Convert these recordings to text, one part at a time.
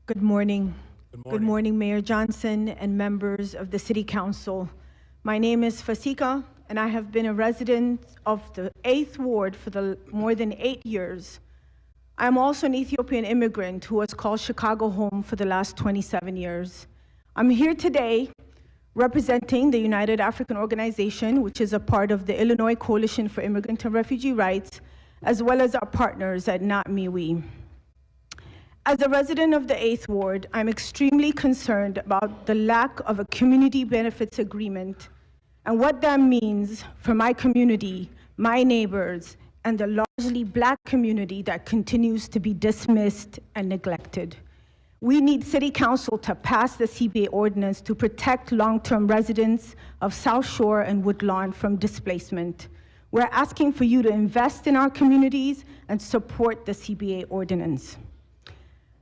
Good morning. Good morning. Good morning, Mayor Johnson and members of the City Council. My name is Fasika, and I have been a resident of the 8th Ward for more than 8 years. I'm also an Ethiopian immigrant who has called Chicago home for the last 27 years. I'm here today representing the United African Organization, which is a part of the Illinois Coalition for Immigrant and Refugee Rights, as well as our partners at Not MeWe. As a resident of the 8th Ward, I'm extremely concerned about the lack of a community benefits agreement and what that means for my community, my neighbors, and the largely Black community that continues to be dismissed and neglected. We need City Council to pass the CBA ordinance to protect long-term residents of South Shore and Woodlawn from displacement. We're asking for you to invest in our communities and support the CBA ordinance.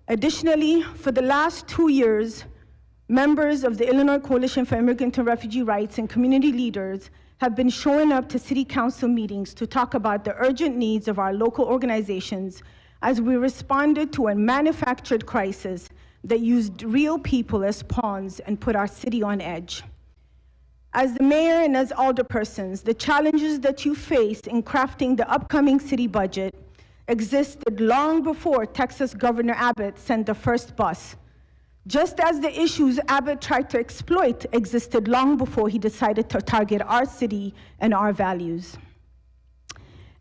Additionally, for the last 2 years, members of the Illinois Coalition for Immigrant and Refugee Rights and community leaders have been showing up to City Council meetings to talk about the urgent needs of our local organizations as we responded to a manufactured crisis that used real people as pawns and put our city on edge. As the mayor and as alderpersons, the challenges that you face in crafting the upcoming city budget existed long before Texas Governor Abbott sent the first bus, just as the issues Abbott tried to exploit existed long before he decided to target our city and our values.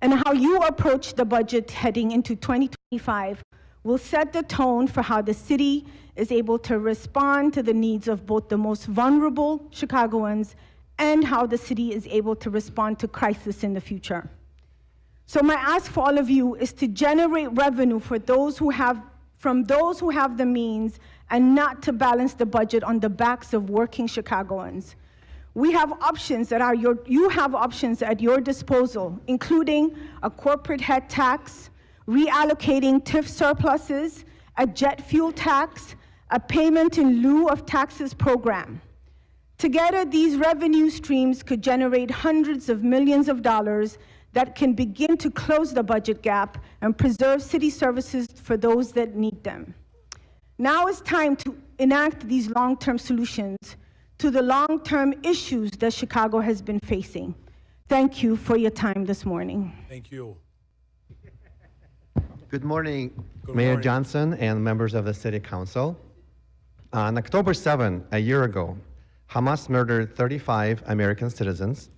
And how you approach the budget heading into 2025 will set the tone for how the city is able to respond to the needs of both the most vulnerable Chicagoans and how the city is able to respond to crisis in the future. So my ask for all of you is to generate revenue for from those who have the means and not to balance the budget on the backs of working Chicagoans. You have options at your disposal, including a corporate head tax, reallocating TIF surpluses, a jet fuel tax, a payment in lieu of taxes program. Together, these revenue streams could generate hundreds of millions of dollars that can begin to close the budget gap and preserve city services for those that need them. Now is time to enact these long-term solutions to the long-term issues that Chicago has been facing. Thank you for your time this morning. Thank you. Good morning, Good Mayor morning. Johnson and members of the City Council. On October 7, a year ago, Hamas murdered 35 American citizens,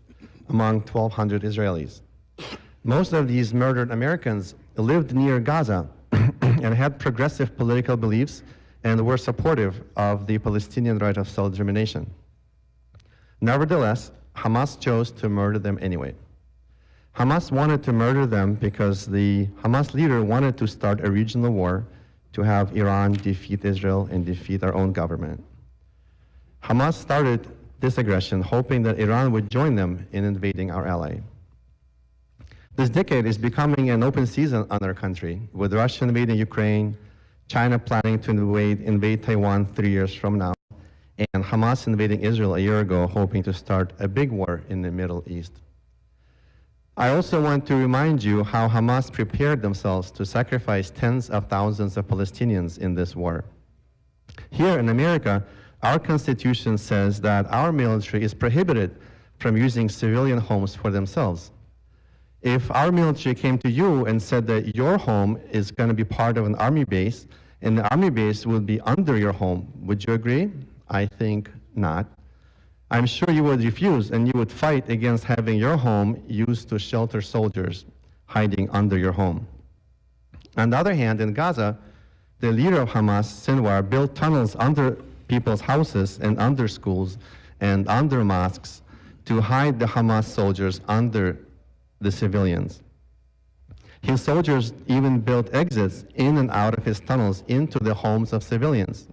among 1,200 Israelis. Most of these murdered Americans lived near Gaza and had progressive political beliefs and were supportive of the Palestinian right of self-determination. Nevertheless, Hamas chose to murder them anyway. Hamas wanted to murder them because the Hamas leader wanted to start a regional war to have Iran defeat Israel and defeat our own government. Hamas started this aggression hoping that Iran would join them in invading our ally. This decade is becoming an open season on our country, with Russia invading Ukraine, China planning to invade Taiwan 3 years from now, and Hamas invading Israel a year ago, hoping to start a big war in the Middle East. I also want to remind you how Hamas prepared themselves to sacrifice tens of thousands of Palestinians in this war. Here in America, our Constitution says that our military is prohibited from using civilian homes for themselves. If our military came to you and said that your home is going to be part of an army base and the army base will be under your home, would you agree? I think not. I'm sure you would refuse and you would fight against having your home used to shelter soldiers hiding under your home. On the other hand, in Gaza, the leader of Hamas, Sinwar, built tunnels under people's houses and under schools and under mosques to hide the Hamas soldiers under the civilians. His soldiers even built exits in and out of his tunnels into the homes of civilians.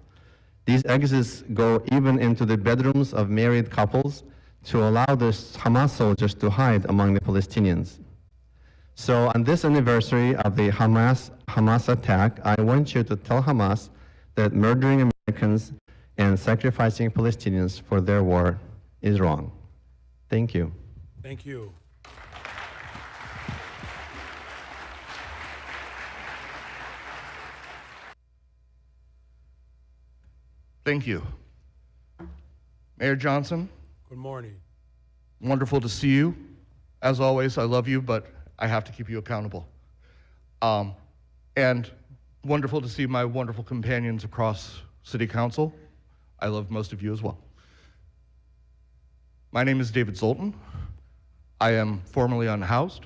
These exits go even into the bedrooms of married couples to allow the Hamas soldiers to hide among the Palestinians. So on this anniversary of the Hamas attack, I want you to tell Hamas that murdering Americans and sacrificing Palestinians for their war is wrong. Thank you. Thank you. Thank you. Mayor Johnson, Good morning. wonderful to see you. As always, I love you, but I have to keep you accountable. And wonderful to see my wonderful companions across City Council. I love most of you as well. My name is David Zoltan. I am formerly unhoused,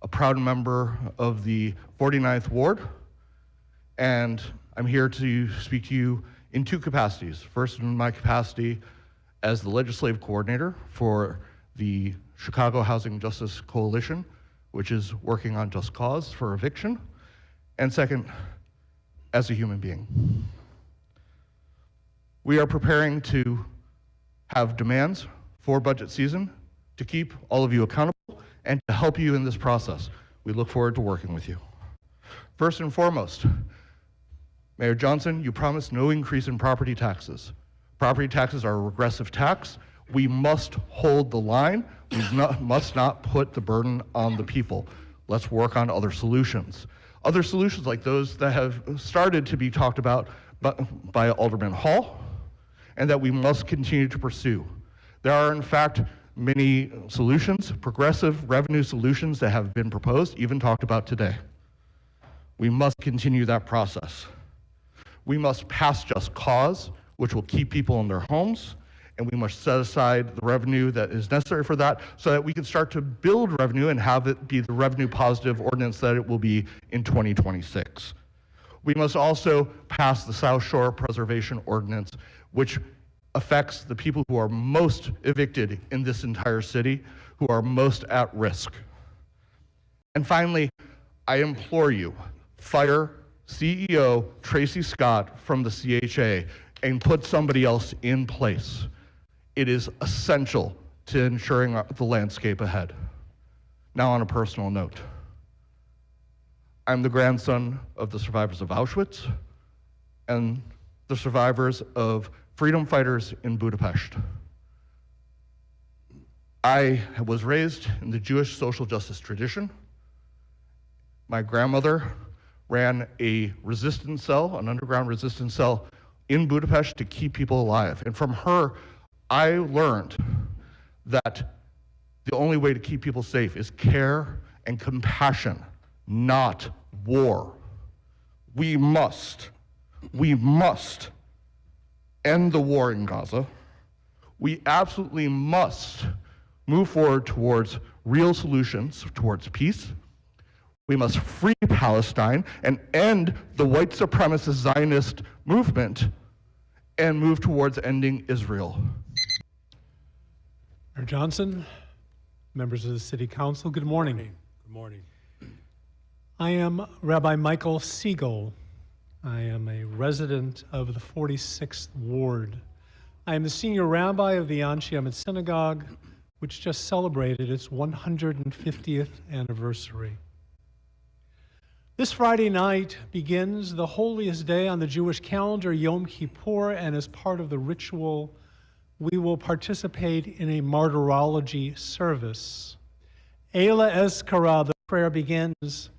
a proud member of the 49th Ward, and I'm here to speak to you in two capacities. First, in my capacity as the legislative coordinator for the Chicago Housing Justice Coalition, which is working on just cause for eviction, and second, as a human being. We are preparing to have demands for budget season to keep all of you accountable and to help you in this process. We look forward to working with you. First and foremost, Mayor Johnson, you promised no increase in property taxes. Property taxes are a regressive tax. We must hold the line. We must not put the burden on the people. Let's work on other solutions. Other solutions like those that have started to be talked about by Alderman Hall and that we must continue to pursue. There are, in fact, many solutions, progressive revenue solutions that have been proposed, even talked about today. We must continue that process. We must pass just cause, which will keep people in their homes, and we must set aside the revenue that is necessary for that so that we can start to build revenue and have it be the revenue positive ordinance that it will be in 2026. We must also pass the South Shore Preservation Ordinance, which affects the people who are most evicted in this entire city, who are most at risk. And finally, I implore you, fire CEO Tracy Scott from the CHA and put somebody else in place. It is essential to ensuring the landscape ahead. Now on a personal note, I'm the grandson of the survivors of Auschwitz and the survivors of freedom fighters in Budapest. I was raised in the Jewish social justice tradition. My grandmother ran a resistance cell, an underground resistance cell in Budapest to keep people alive. And from her, I learned that the only way to keep people safe is care and compassion, not war. We must end the war in Gaza. We absolutely must move forward towards real solutions, towards peace. We must free Palestine and end the white supremacist Zionist movement and move towards ending Israel. Mayor Johnson, members of the City Council, good morning. Good morning. I am Rabbi Michael Siegel. I am a resident of the 46th Ward. I am the senior rabbi of the Anshe Emet Synagogue, which just celebrated its 150th anniversary. This Friday night begins the holiest day on the Jewish calendar, Yom Kippur, and as part of the ritual, we will participate in a martyrology service. Ela Ezkara, the prayer begins,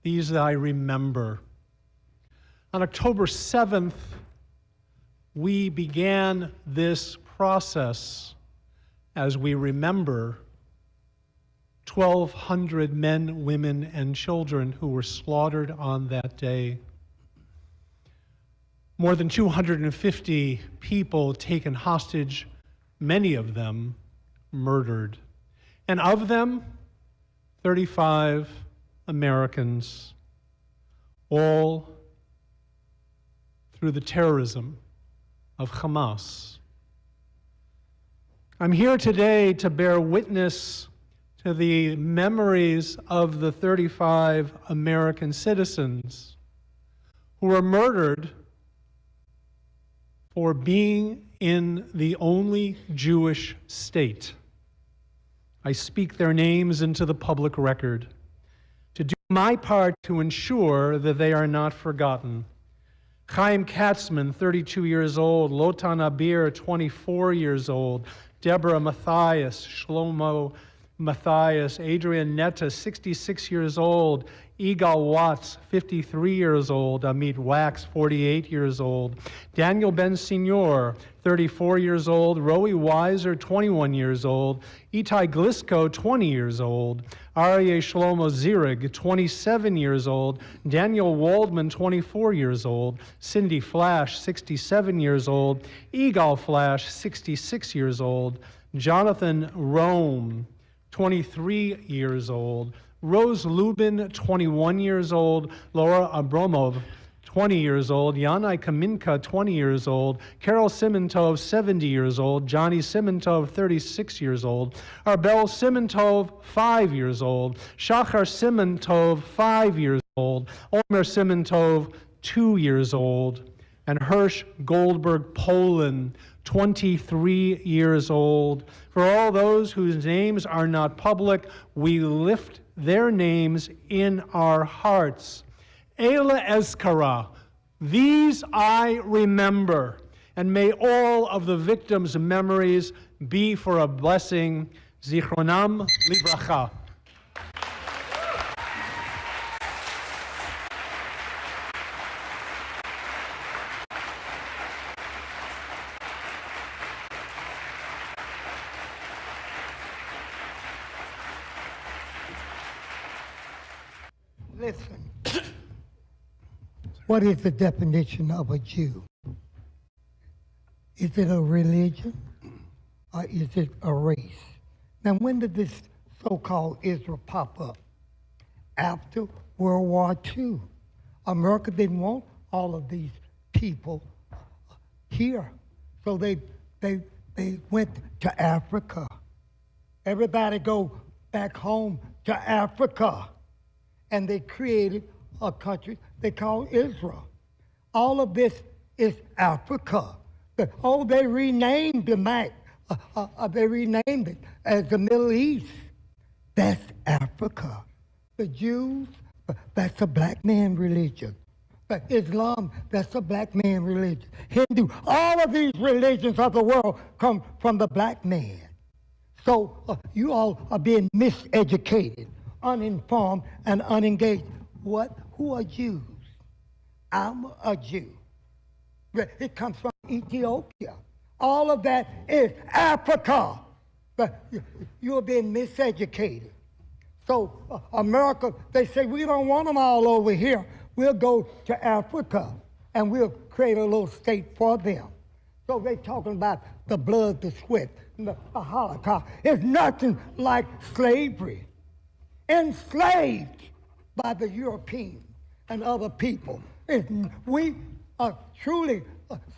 these I remember. On October 7th, we began this process as we remember 1,200 men, women, and children who were slaughtered on that day. More than 250 people taken hostage, many of them murdered. And of them, 35 Americans, all through the terrorism of Hamas. I'm here today to bear witness to the memories of the 35 American citizens who were murdered for being in the only Jewish state. I speak their names into the public record to do my part to ensure that they are not forgotten. Chaim Katzman, 32 years old, Lotan Abir, 24 years old, Deborah Matthias, Shlomo Matthias, Adrian Netta, 66 years old, Egal Watts, 53 years old. Amit Wax, 48 years old. Daniel Ben Senior, 34 years old. Roe Weiser, 21 years old. Itai Glisko, 20 years old. Aryeh Shlomo Zirig, 27 years old. Daniel Waldman, 24 years old. Cindy Flash, 67 years old. Egal Flash, 66 years old. Jonathan Rome, 23 years old. Rose Lubin, 21 years old. Laura Abromov, 20 years old. Yanai Kaminka, 20 years old. Carol Simantov, 70 years old. Johnny Simantov, 36 years old. Arbel Simantov, 5 years old. Shachar Simantov, 5 years old. Omer Simantov, 2 years old. And Hirsch Goldberg Poland, 23 years old. For all those whose names are not public, we lift their names in our hearts. Eila Ezkara, these I remember, and may all of the victims' memories be for a blessing. Zichronam Livracha. Listen, what is the definition of a Jew? Is it a religion or is it a race? Now, when did this so-called Israel pop up? After World War II. America didn't want all of these people here, so they went to Africa. Everybody go back home to Africa. And they created a country they call Israel. All of this is Africa. They renamed the map. They renamed it as the Middle East. That's Africa. The Jews, that's a black man religion. Islam, that's a black man religion. Hindu, all of these religions of the world come from the black man. So you all are being miseducated, uninformed, and unengaged. Who are Jews? I'm a Jew. It comes from Ethiopia. All of that is Africa. But you're being miseducated. So America, they say, we don't want them all over here. We'll go to Africa and we'll create a little state for them. So they're talking about the blood, the sweat, the Holocaust. It's nothing like slavery. Enslaved by the Europeans and other people. We are truly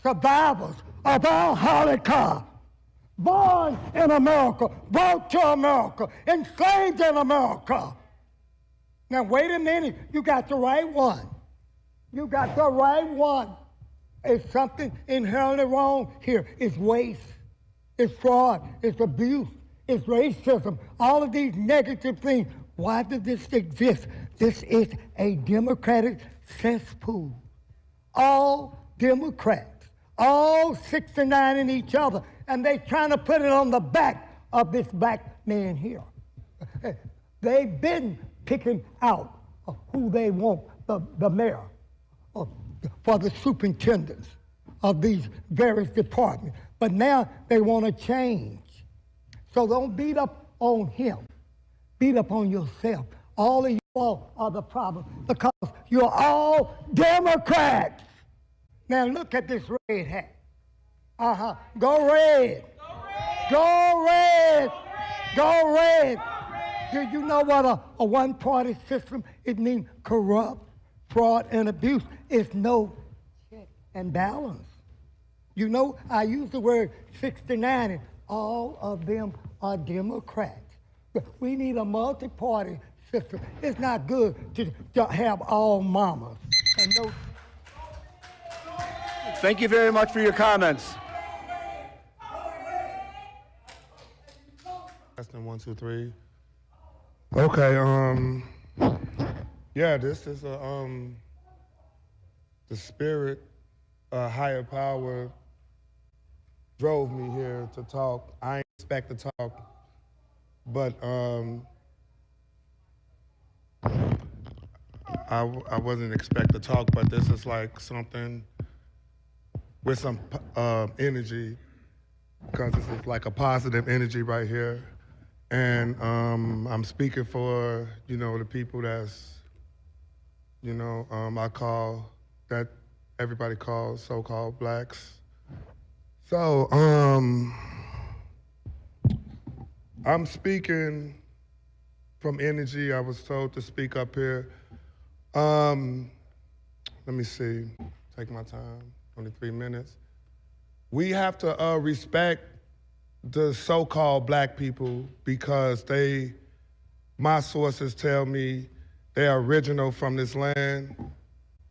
survivors of our Holocaust. Born in America, brought to America, enslaved in America. Now wait a minute, you got the right one. You got the right one. It's something inherently wrong here. It's waste, it's fraud, it's abuse, it's racism, all of these negative things. Why does this exist? This is a Democratic cesspool. All Democrats, all 69 in each other, and they're trying to put it on the back of this black man here. They've been picking out who they want, the mayor, for the superintendents of these various departments. But now they want to change. So don't beat up on him. Beat up on yourself. All of you all are the problem because you're all Democrats. Now look at this red hat. Go red. Go red. Go red. Do you know what a one-party system? It means corrupt, fraud, and abuse. It's no check and balance. You know, I use the word 69, and all of them are Democrats. We need a multi-party system. It's not good to have all mamas. And no. Thank you very much for your comments. Testing 1, 2, 3. Okay. Yeah, this is the spirit, higher power drove me here to talk. I didn't expect to talk, but I wasn't expecting to talk, but this is like something with some energy, because this is like a positive energy right here. And I'm speaking for, the people that's, I call, that everybody calls so-called blacks. So I'm speaking from energy. I was told to speak up here. Let me see, take my time, only 3 minutes. We have to respect the so-called black people because my sources tell me they're original from this land.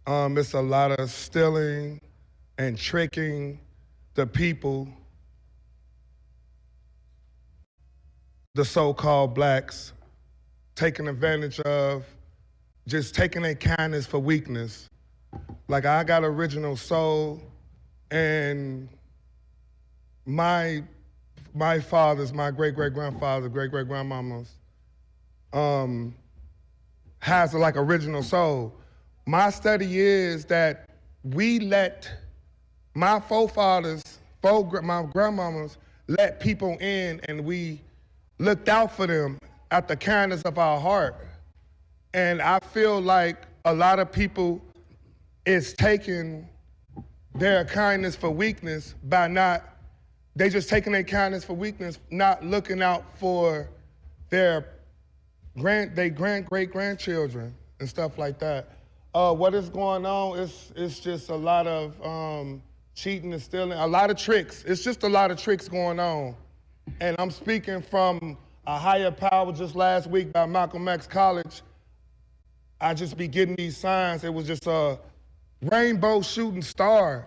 It's a lot of stealing and tricking the people, the so-called blacks, taking advantage of, just taking their kindness for weakness. Like, I got original soul, and my fathers, my great-great-grandfathers, great-great-grandmamas, has like original soul. My study is that we let my forefathers, my grandmamas, let people in, and we looked out for them at the kindness of our heart. And I feel like a lot of people is taking their kindness for weakness by they just taking their kindness for weakness, not looking out for their great-grandchildren and stuff like that. What is going on is just a lot of cheating and stealing, a lot of tricks. It's just a lot of tricks going on. And I'm speaking from a higher power. Just last week by Malcolm X College, I just be getting these signs. It was just a rainbow shooting star.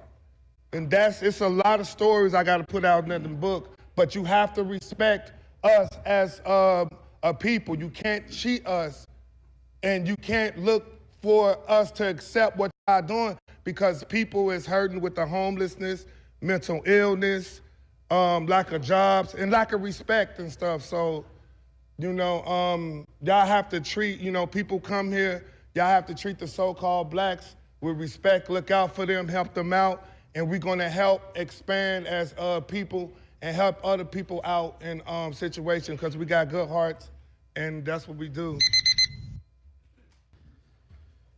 And it's a lot of stories I got to put out in the book, but you have to respect us as a people. You can't cheat us, and you can't look for us to accept what y'all doing, because people is hurting with the homelessness, mental illness, lack of jobs, and lack of respect and stuff. So, y'all have to treat, people come here, y'all have to treat the so-called blacks with respect, look out for them, help them out, and we're gonna help expand as people and help other people out in situations, because we got good hearts, and that's what we do.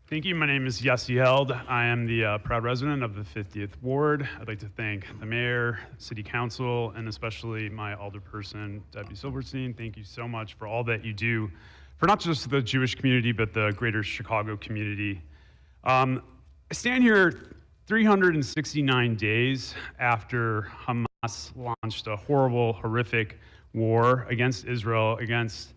Thank you. My name is Yossi Held. I am the proud resident of the 50th Ward. I'd like to thank the mayor, city council, and especially my alderperson, Debbie Silverstein. Thank you so much for all that you do for not just the Jewish community, but the greater Chicago community. I stand here 369 days after Hamas launched a horrible, horrific war against Israel, against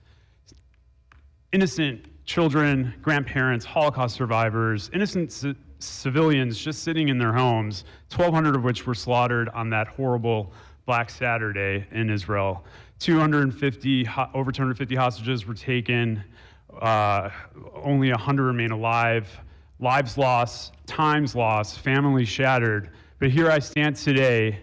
innocent children, grandparents, Holocaust survivors, innocent civilians just sitting in their homes, 1,200 of which were slaughtered on that horrible Black Saturday in Israel. Over 250 hostages were taken, only 100 remain alive, lives lost, times lost, families shattered. But here I stand today,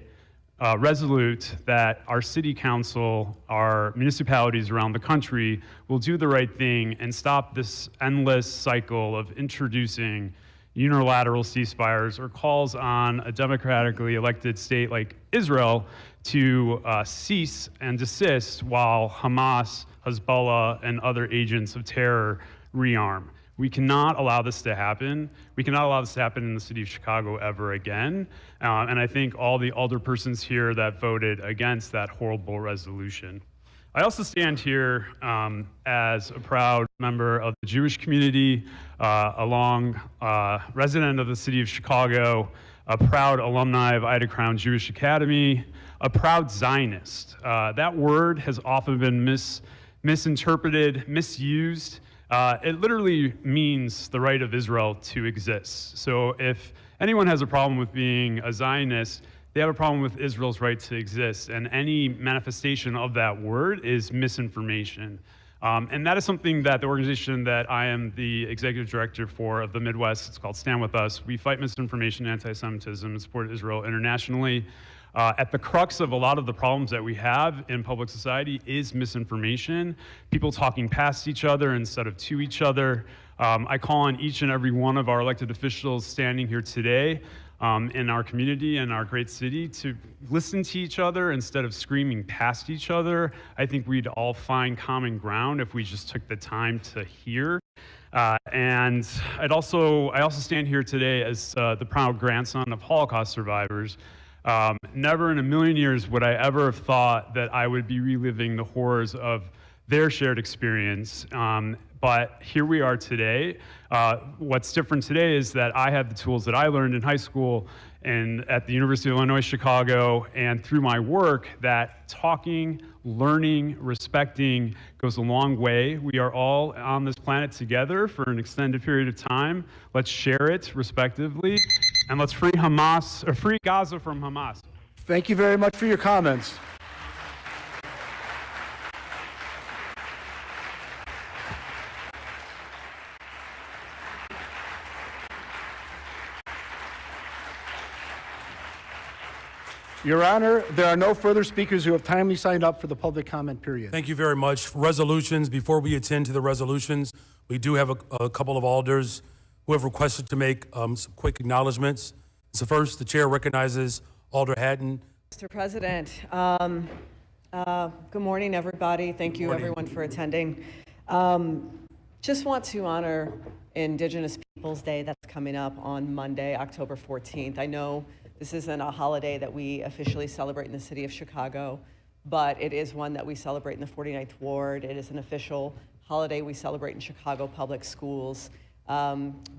resolute that our city council, our municipalities around the country will do the right thing and stop this endless cycle of introducing unilateral ceasefires or calls on a democratically elected state like Israel to cease and desist while Hamas, Hezbollah, and other agents of terror rearm. We cannot allow this to happen. We cannot allow this to happen in the city of Chicago ever again. And I thank all the alderpersons here that voted against that horrible resolution. I also stand here as a proud member of the Jewish community, resident of the city of Chicago, a proud alumni of Ida Crown Jewish Academy, a proud Zionist. That word has often been misinterpreted, misused. It literally means the right of Israel to exist. So if anyone has a problem with being a Zionist, they have a problem with Israel's right to exist. And any manifestation of that word is misinformation. And that is something that the organization that I am the executive director for of the Midwest, it's called Stand With Us. We fight misinformation, anti-Semitism, and support Israel internationally. At the crux of a lot of the problems that we have in public society is misinformation, people talking past each other instead of to each other, I call on each and every one of our elected officials standing here today in our community and our great city to listen to each other instead of screaming past each other. I think we'd all find common ground if we just took the time to hear. And I also stand here today as the proud grandson of Holocaust survivors. Never in a million years would I ever have thought that I would be reliving the horrors of their shared experience. But here we are today. What's different today is that I have the tools that I learned in high school and at the University of Illinois, Chicago, and through my work, that talking, learning, respecting goes a long way. We are all on this planet together for an extended period of time. Let's share it respectively, and let's free Hamas, or free Gaza from Hamas. Thank you very much for your comments. Your Honor, there are no further speakers who have timely signed up for the public comment period. Thank you very much. Resolutions, before we attend to the resolutions, we do have a couple of alders who have requested to make some quick acknowledgements. So first, the chair recognizes Alder Hadden. Mr. President, good morning, everybody. Thank you, everyone, for attending. Just want to honor Indigenous Peoples Day that's coming up on Monday, October 14th. I know this isn't a holiday that we officially celebrate in the city of Chicago, but it is one that we celebrate in the 49th Ward. It is an official holiday we celebrate in Chicago public schools.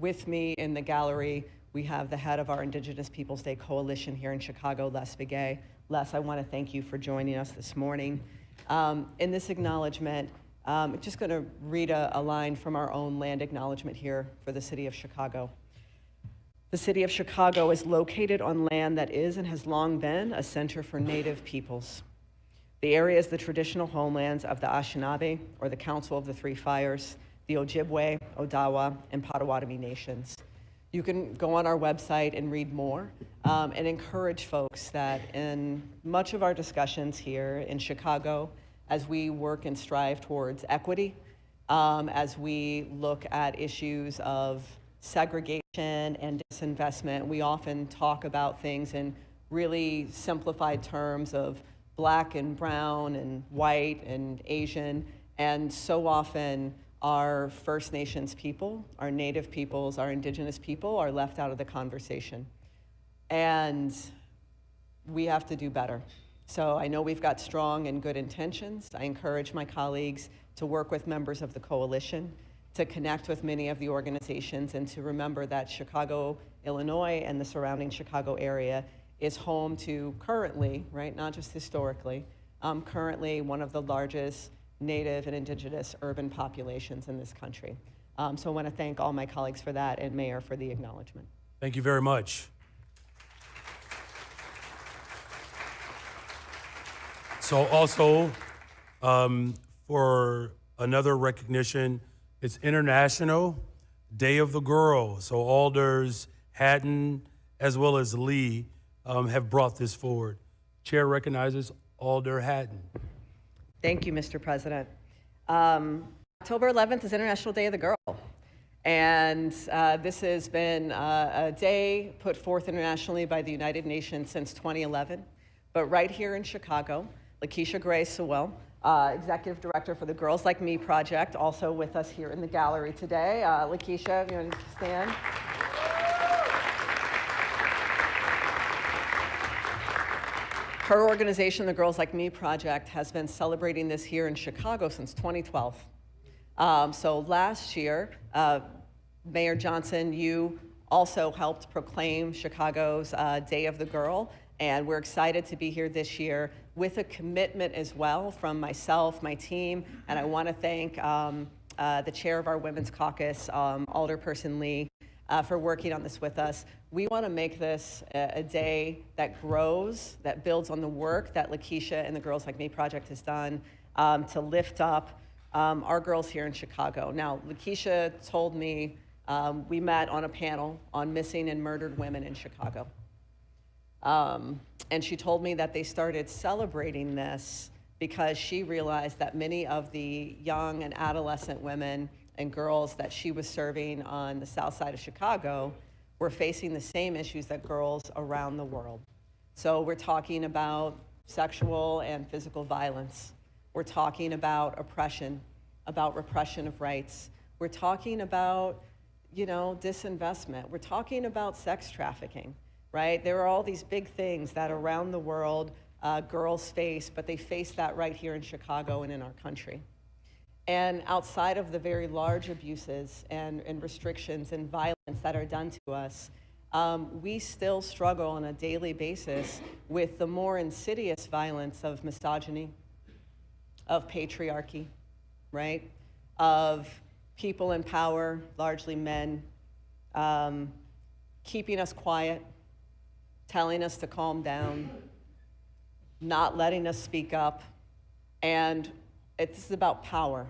With me in the gallery, we have the head of our Indigenous Peoples Day Coalition here in Chicago, Les Begay. Les, I want to thank you for joining us this morning. In this acknowledgement, I'm just going to read a line from our own land acknowledgement here for the city of Chicago. The city of Chicago is located on land that is and has long been a center for Native peoples. The area is the traditional homelands of the Anishinaabe, or the Council of the Three Fires, the Ojibwe, Odawa, and Potawatomi nations. You can go on our website and read more, and encourage folks that in much of our discussions here in Chicago, as we work and strive towards equity, as we look at issues of segregation and disinvestment, we often talk about things in really simplified terms of black and brown and white and Asian, and so often our First Nations people, our Native peoples, our Indigenous people are left out of the conversation. And we have to do better. So I know we've got strong and good intentions. I encourage my colleagues to work with members of the coalition, to connect with many of the organizations, and to remember that Chicago, Illinois, and the surrounding Chicago area is home to currently, right, not just historically, currently one of the largest Native and Indigenous urban populations in this country. So I want to thank all my colleagues for that, and Mayor for the acknowledgement. Thank you very much. So also, for another recognition, it's International Day of the Girl. So Alders Hadden as well as Lee have brought this forward. Chair recognizes Alder Hadden. Thank you, Mr. President. October 11th is International Day of the Girl. And this has been a day put forth internationally by the United Nations since 2011. But right here in Chicago, Lakeisha Gray Sewell, Executive Director for the Girls Like Me Project, also with us here in the gallery today. Lakeisha, if you want to stand. Her organization, the Girls Like Me Project, has been celebrating this here in Chicago since 2012. So last year, Mayor Johnson, you also helped proclaim Chicago's Day of the Girl, and we're excited to be here this year with a commitment as well from myself, my team, and I want to thank the chair of our Women's Caucus, Alderperson Lee, for working on this with us. We want to make this a day that grows, that builds on the work that Lakeisha and the Girls Like Me Project has done to lift up our girls here in Chicago. Now, Lakeisha told me we met on a panel on missing and murdered women in Chicago. And she told me that they started celebrating this because she realized that many of the young and adolescent women and girls that she was serving on the south side of Chicago were facing the same issues that girls around the world. So we're talking about sexual and physical violence. We're talking about oppression, about repression of rights. We're talking about, disinvestment. We're talking about sex trafficking, right? There are all these big things that around the world girls face, but they face that right here in Chicago and in our country. And outside of the very large abuses and restrictions and violence that are done to us, we still struggle on a daily basis with the more insidious violence of misogyny, of patriarchy, right? Of people in power, largely men, keeping us quiet, telling us to calm down, not letting us speak up, and it's about power.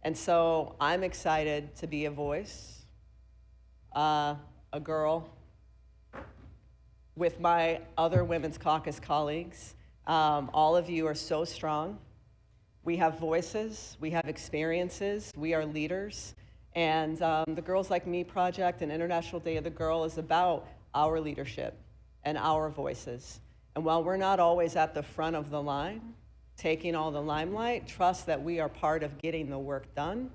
And so I'm excited to be a voice, a girl, with my other Women's Caucus colleagues. All of you are so strong. We have voices, we have experiences, we are leaders. And the Girls Like Me Project and International Day of the Girl is about our leadership and our voices. And while we're not always at the front of the line, taking all the limelight, trust that we are part of getting the work done.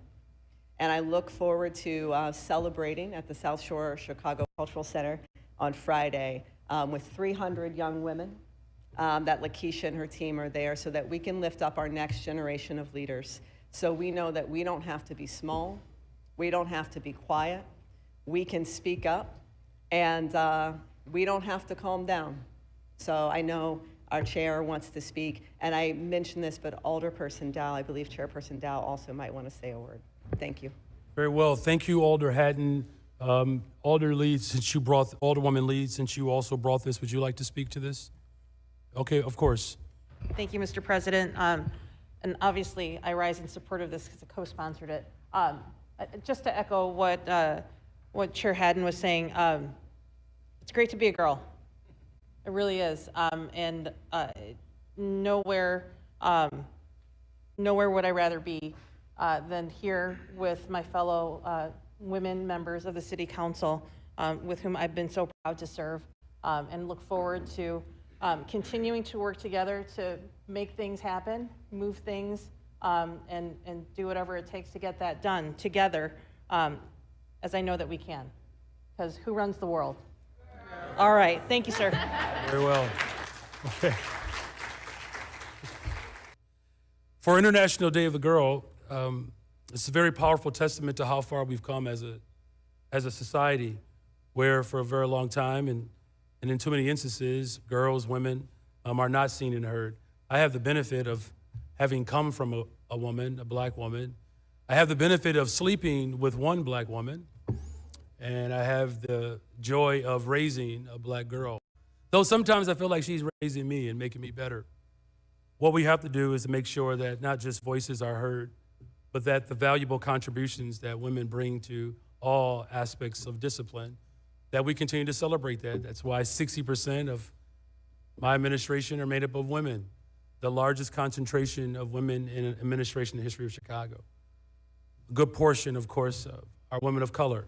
And I look forward to celebrating at the South Shore Chicago Cultural Center on Friday with 300 young women that Lakeisha and her team are there so that we can lift up our next generation of leaders. So we know that we don't have to be small, we don't have to be quiet, we can speak up, and we don't have to calm down. So I know our chair wants to speak, and I mentioned this, but Alderperson Dow, I believe Chairperson Dow also might want to say a word. Thank you. Very well. Thank you, Alder Hadden. Alder Lee, Alderwoman Lee, since you also brought this, would you like to speak to this? Okay, of course. Thank you, Mr. President. And obviously, I rise in support of this because I co-sponsored it. Just to echo what Chair Hadden was saying, it's great to be a girl. It really is. And nowhere would I rather be than here with my fellow women members of the City Council, with whom I've been so proud to serve, and look forward to continuing to work together to make things happen, move things, and do whatever it takes to get that done together, as I know that we can. Because who runs the world? All right, thank you, sir. Very well. Okay. For International Day of the Girl, it's a very powerful testament to how far we've come as a society, where for a very long time, and in too many instances, girls, women are not seen and heard. I have the benefit of having come from a woman, a black woman. I have the benefit of sleeping with one black woman, and I have the joy of raising a black girl. Though sometimes I feel like she's raising me and making me better. What we have to do is to make sure that not just voices are heard, but that the valuable contributions that women bring to all aspects of discipline, that we continue to celebrate that. That's why 60% of my administration are made up of women, the largest concentration of women in administration in the history of Chicago. A good portion, of course, are women of color.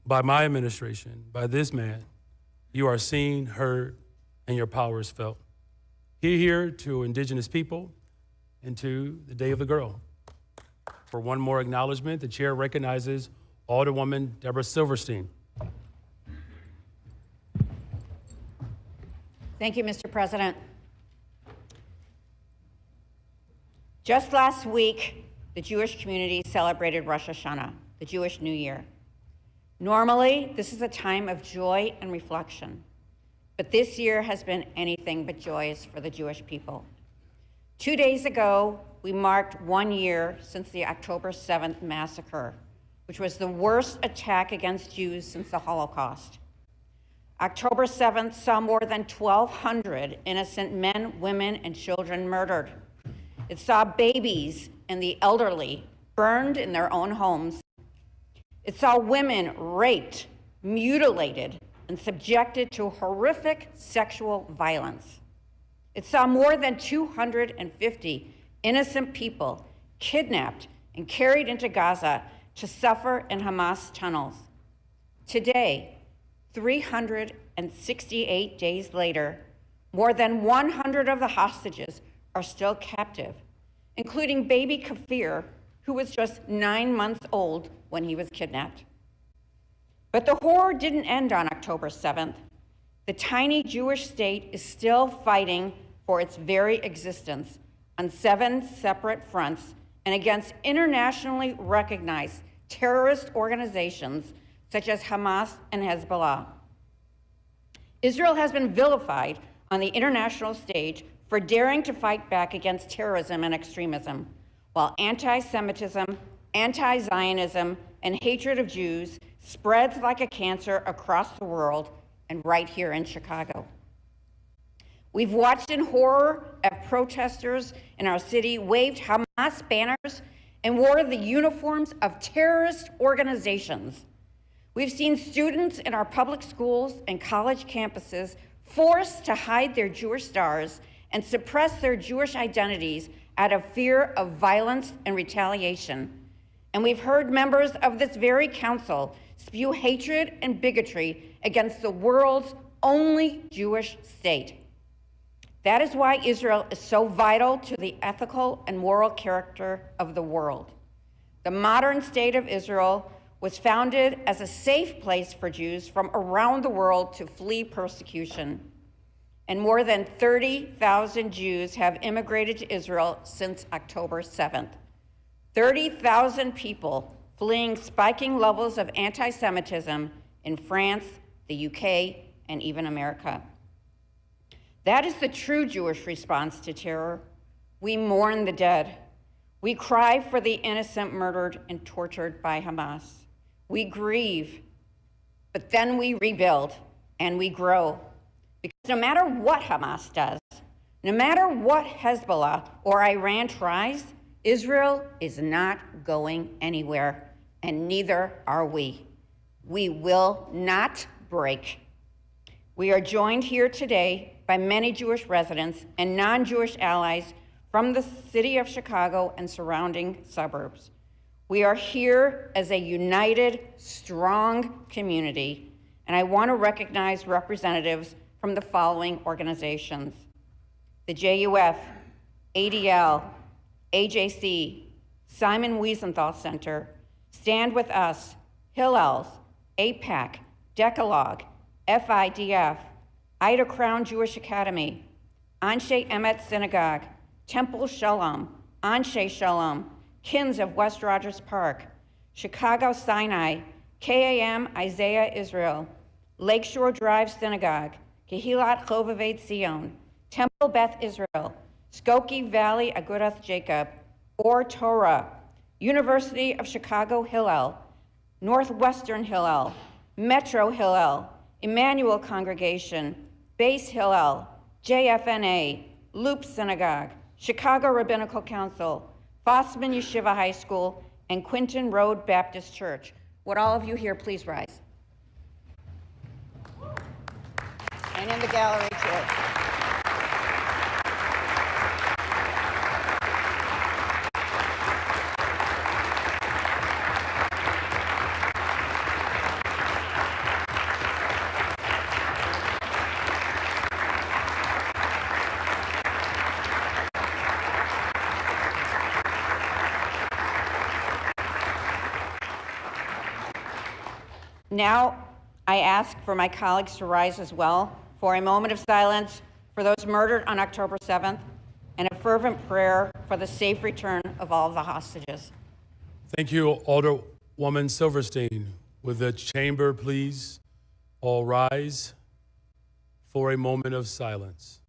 By my administration, by this man, you are seen, heard, and your power is felt. Here to Indigenous people and to the Day of the Girl. For one more acknowledgement, the chair recognizes Alderwoman Deborah Silverstein. Thank you, Mr. President. Just last week, the Jewish community celebrated Rosh Hashanah, the Jewish New Year. Normally, this is a time of joy and reflection, but this year has been anything but joyous for the Jewish people. 2 days ago, we marked 1 year since the October 7th massacre, which was the worst attack against Jews since the Holocaust. October 7th saw more than 1,200 innocent men, women, and children murdered. It saw babies and the elderly burned in their own homes. It saw women raped, mutilated, and subjected to horrific sexual violence. It saw more than 250 innocent people kidnapped and carried into Gaza to suffer in Hamas tunnels. Today, 368 days later, more than 100 of the hostages are still captive, including baby Kafir, who was just 9 months old when he was kidnapped. But the horror didn't end on October 7th. The tiny Jewish state is still fighting for its very existence on 7 separate fronts and against internationally recognized terrorist organizations such as Hamas and Hezbollah. Israel has been vilified on the international stage for daring to fight back against terrorism and extremism, while anti-Semitism, anti-Zionism, and hatred of Jews spreads like a cancer across the world and right here in Chicago. We've watched in horror as protesters in our city waved Hamas banners and wore the uniforms of terrorist organizations. We've seen students in our public schools and college campuses forced to hide their Jewish stars and suppress their Jewish identities out of fear of violence and retaliation. And we've heard members of this very council spew hatred and bigotry against the world's only Jewish state. That is why Israel is so vital to the ethical and moral character of the world. The modern state of Israel was founded as a safe place for Jews from around the world to flee persecution. And more than 30,000 Jews have immigrated to Israel since October 7th. 30,000 people fleeing spiking levels of anti-Semitism in France, the UK, and even America. That is the true Jewish response to terror. We mourn the dead. We cry for the innocent murdered and tortured by Hamas. We grieve, but then we rebuild and we grow. Because no matter what Hamas does, no matter what Hezbollah or Iran tries, Israel is not going anywhere, and neither are we. We will not break. We are joined here today by many Jewish residents and non-Jewish allies from the city of Chicago and surrounding suburbs. We are here as a united, strong community, and I want to recognize representatives from the following organizations: the JUF, ADL, AJC, Simon Wiesenthal Center, Stand With Us, Hillels, APAC, Decalogue, FIDF, Ida Crown Jewish Academy, Anshe Emet Synagogue, Temple Shalom, Anshe Shalom, Kins of West Rogers Park, Chicago Sinai, KAM Isaiah Israel, Lakeshore Drive Synagogue, Kehilat Chovavet Zion, Temple Beth Israel, Skokie Valley Agudath Jacob, Or Torah, University of Chicago Hillel, Northwestern Hillel, Metro Hillel, Emmanuel Congregation, Base Hillel, JFNA, Loop Synagogue, Chicago Rabbinical Council, Fossman Yeshiva High School, and Quinton Road Baptist Church. Would all of you here please rise? And in the gallery too. Now, I ask for my colleagues to rise as well for a moment of silence for those murdered on October 7th and a fervent prayer for the safe return of all of the hostages. Thank you, Alderwoman Silverstein. Would the chamber please all rise for a moment of silence?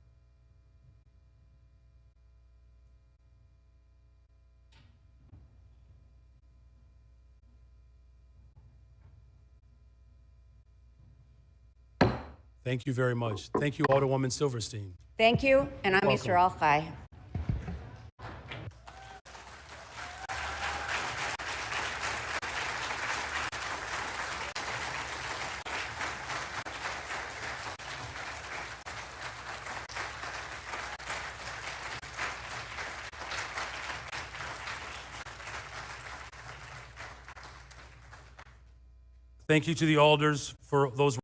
Thank you very much. Thank you, Alderwoman Silverstein. Thank you, and I'm Welcome. Mr. Al-Chai. Thank you to the alders for those